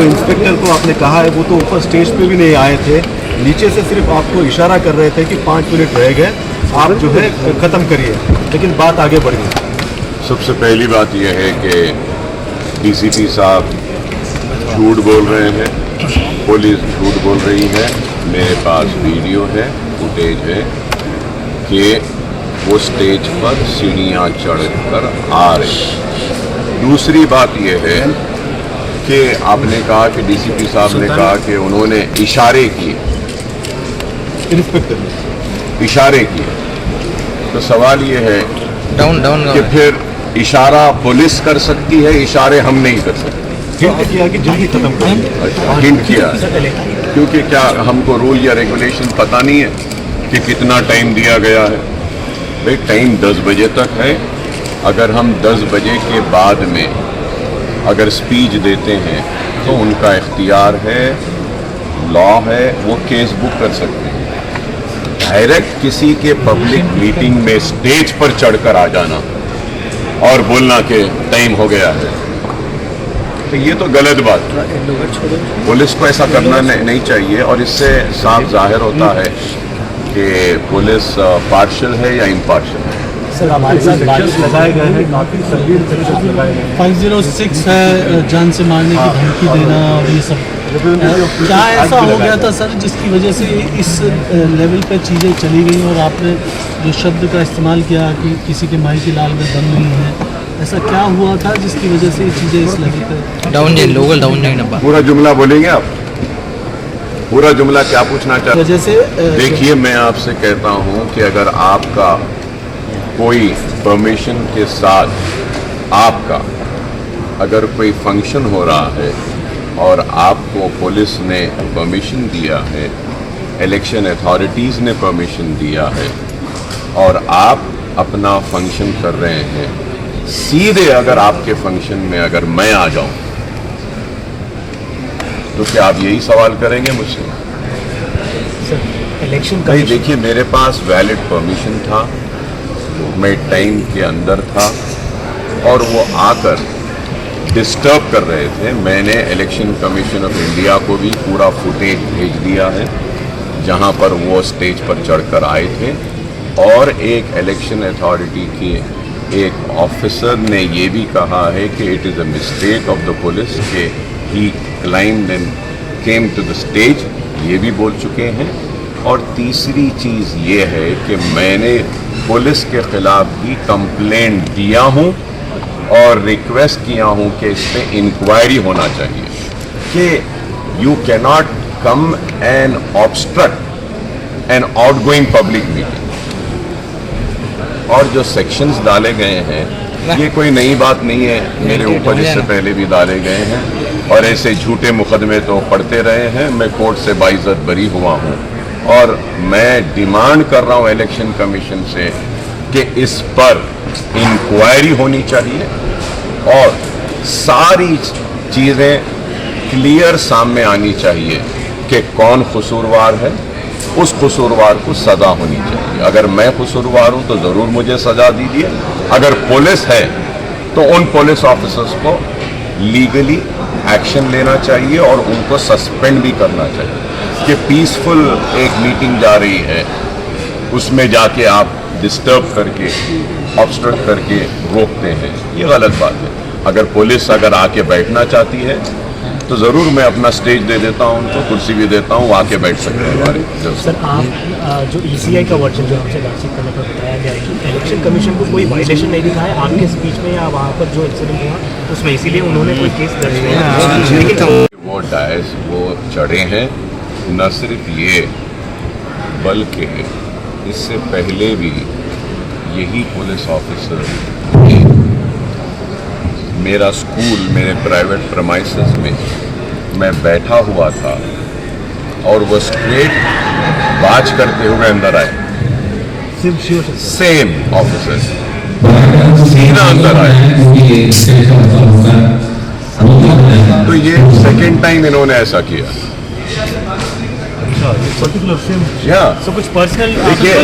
जो इंस्पेक्टर को आपने कहा है वो तो ऊपर स्टेज पे भी नहीं आए थे, नीचे से सिर्फ आपको इशारा कर रहे थे कि 5 मिनट रह गए, आप जो है ख़त्म करिए, लेकिन बात आगे बढ़ गई। सबसे पहली बात यह है कि डीसीपी साहब झूठ बोल रहे हैं, पुलिस झूठ बोल रही है। मेरे पास वीडियो है, फुटेज है कि वो स्टेज पर सीढ़ियाँ चढ़कर आ रही। दूसरी बात यह है कि आपने कहा कि डीसीपी साहब ने कहा कि उन्होंने इशारे किए, इंस्पेक्टर इशारे किए, तो सवाल ये है डाउन कि फिर इशारा पुलिस कर सकती है, इशारे हम नहीं कर सकते। हिंट किया कि जल्दी खत्म करें, हिंट किया क्योंकि क्या हमको रूल या रेगुलेशन पता नहीं है कि कितना टाइम दिया गया है। भाई टाइम 10 बजे तक है, अगर हम 10 बजे के बाद में अगर स्पीच देते हैं तो उनका इख्तियार है, लॉ है, वो केस बुक कर सकते हैं। डायरेक्ट किसी के पब्लिक मीटिंग में स्टेज पर चढ़कर आ जाना और बोलना कि टाइम हो गया है, तो ये तो गलत बात है। पुलिस को ऐसा करना नहीं चाहिए और इससे साफ जाहिर होता है कि पुलिस पार्शियल है या इम्पार्शियल है। सर हमारे साथ बारिश लगाए गए हैं, काफ़ी संगीन सेक्शंस लगाए गए हैं। 506 है जान से मारने की धमकी देना और ये सब, क्या ऐसा हो गया था सर जिसकी वजह से इस लेवल पे चीज़ें चली गई और आपने जो शब्द का इस्तेमाल किया कि किसी के माई की लाल में दम नहीं है, ऐसा क्या हुआ था जिसकी वजह से ये चीज़ें इस लेवल पे डाउन जाए लोकल डाउन जाए ना? पूरा जुमला बोलेंगे आप? पूरा जुमला क्या पूछना चाहते? वजह से देखिए, मैं आपसे कहता हूं कि अगर आपका कोई परमिशन के साथ आपका अगर कोई फंक्शन हो रहा है और आपको पुलिस ने परमिशन दिया है, इलेक्शन अथॉरिटीज़ ने परमिशन दिया है और आप अपना फंक्शन कर रहे हैं, सीधे अगर आपके फंक्शन में अगर मैं आ जाऊं तो क्या आप यही सवाल करेंगे मुझसे? इलेक्शन नहीं, देखिए मेरे पास वैलिड परमिशन था, मैं टाइम के अंदर था और वो आकर डिस्टर्ब कर रहे थे। मैंने इलेक्शन कमीशन ऑफ इंडिया को भी पूरा फुटेज भेज दिया है जहां पर वो स्टेज पर चढ़कर आए थे और एक इलेक्शन अथॉरिटी के एक ऑफिसर ने ये भी कहा है कि it is a mistake of the police के he climbed and came to the stage, ये भी बोल चुके हैं। और तीसरी चीज़ ये है कि मैंने पुलिस के ख़िलाफ़ भी कंप्लेंट दिया हूँ और रिक्वेस्ट किया हूँ कि इस पर इंक्वायरी होना चाहिए कि you can not come and obstruct an outgoing public meeting. और जो सेक्शंस डाले गए हैं ये कोई नई बात नहीं है, मेरे ऊपर इससे पहले भी डाले गए हैं और ऐसे झूठे मुकदमे तो पढ़ते रहे हैं। मैं कोर्ट से बाइज्जत बरी हुआ हूँ और मैं डिमांड कर रहा हूँ इलेक्शन कमीशन से कि इस पर इंक्वायरी होनी चाहिए और सारी चीज़ें क्लियर सामने आनी चाहिए कि कौन कसूरवार है, उस कसूरवार को सज़ा होनी चाहिए। अगर मैं कसूरवार हूँ तो ज़रूर मुझे सज़ा दीजिए, अगर पुलिस है तो उन पुलिस ऑफिसर्स को लीगली एक्शन लेना चाहिए और उनको सस्पेंड भी करना चाहिए। कि पीसफुल एक मीटिंग जा रही है उसमें जाके आप डिस्टर्ब करके ऑब्स्ट्रक्ट करके रोकते हैं, ये गलत बात है। अगर पुलिस अगर आके बैठना चाहती है तो ज़रूर मैं अपना स्टेज दे देता हूँ, उनको कुर्सी भी देता हूँ, आके बैठ सकते हैं हमारे। सर आप जो ECI का वर्जन जो हमसे बातचीत करने पर बताया गया है कि इलेक्शन कमीशन को कोई वायलेशन नहीं दिखा है आपके स्पीच में या वहाँ पर जो इंसिडेंट हुआ उसमें, इसीलिए उन्होंने कोई केस दर्ज नहीं किया। वो डायस वो चढ़े हैं, न सिर्फ ये बल्कि इससे पहले भी यही पुलिस ऑफिसर मेरा स्कूल मेरे प्राइवेट प्रेमाइसेस में मैं बैठा हुआ था और वो स्ट्रेट बाज करते हुए अंदर आए, सेम ऑफिसर सीधा अंदर आए। तो ये सेकेंड टाइम इन्होंने ऐसा किया। So कुछ पर्सनल देखिए,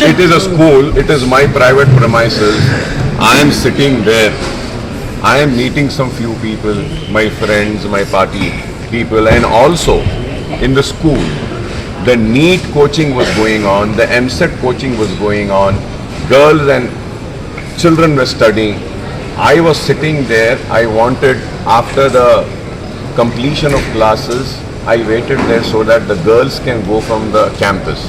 it is a school, it is my private premises. I am sitting there. I am meeting some few people, my friends, my party. people, and also in the school, the NEET coaching was going on, the MSET coaching was going on, girls and children were studying. I was sitting there, I wanted, after the completion of classes, I waited there so that the girls can go from the campus.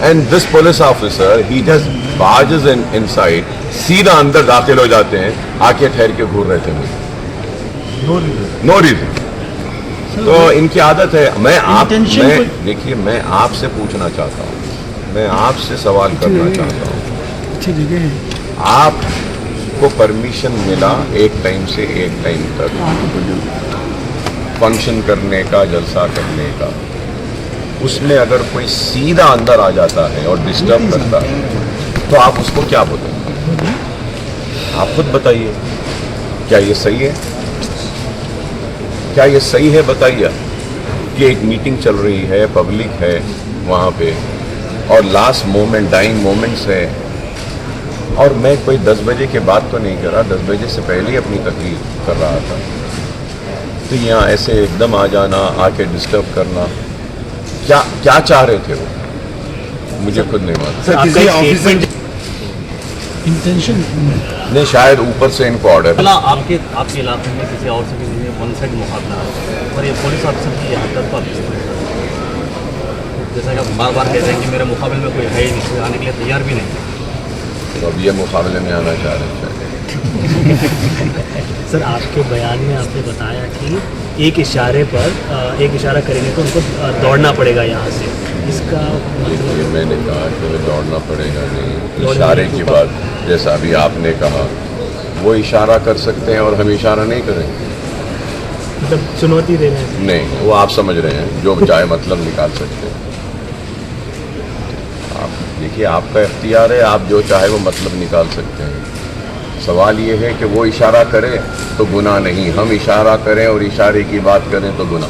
And this police officer, he just barges inside, सीधा अंदर दाखिल हो जाते हैं, आके ठहर के घूर रहे थे मुझे, नो रीजन। तो इनकी आदत है। देखिए, मैं आपसे पूछना चाहता हूँ, मैं आपसे सवाल करना चाहता हूँ, आपको परमिशन मिला एक टाइम से एक टाइम तक फंक्शन करने का, जलसा करने का, उसमें अगर कोई सीधा अंदर आ जाता है और डिस्टर्ब करता है तो आप उसको क्या बोलेंगे? आप खुद बताइए, क्या ये सही है? क्या ये सही है? बताइए कि एक मीटिंग चल रही है, पब्लिक है वहाँ पे, और लास्ट मोमेंट, डाइंग मोमेंट्स है, और मैं कोई 10 बजे के बाद तो नहीं कर रहा, 10 बजे से पहले ही अपनी तकरीर कर रहा था, तो यहाँ ऐसे एकदम आ जाना, आके डिस्टर्ब करना, क्या चाह रहे थे वो? मुझे खुद नहीं मालूम। इंटेंशन नहीं, शायद ऊपर से इनको ऑर्डर। आपके इलाके में किसी और से भी वन साइड मुकाबला है और ये पुलिस ऑफिसर की हरकत को आप किस तरह से, जैसा कि आप बार बार कहते हैं कि मेरे मुकाबले में कोई है ही नहीं, आने के लिए तैयार भी नहीं, तो अब ये मुकाबले में आना चाह रहे हैं। सर, आपके बयान में आपने बताया कि एक इशारा करेंगे तो उनको दौड़ना पड़ेगा यहाँ से, इसका देखिए, मैंने कहा कि हमें दौड़ना पड़ेगा नहीं, इशारे की बात, जैसा अभी आपने कहा, वो इशारा कर सकते हैं और हम इशारा नहीं करेंगे, मतलब चुनौती दे रहे हैं। नहीं, वो आप समझ रहे हैं, जो चाहे मतलब निकाल सकते हैं। आप देखिए, आपका इख्तियार है, आप जो चाहे वो मतलब निकाल सकते हैं। सवाल ये है कि वो इशारा करे तो गुनाह नहीं, हम इशारा करें और इशारे की बात करें तो गुनाह।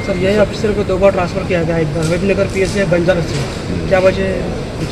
सर, यही ऑफिसर को 2 बार ट्रांसफ़र किया गया, एक बार नगर पीएस से बंजारा से, क्या वजह कुछ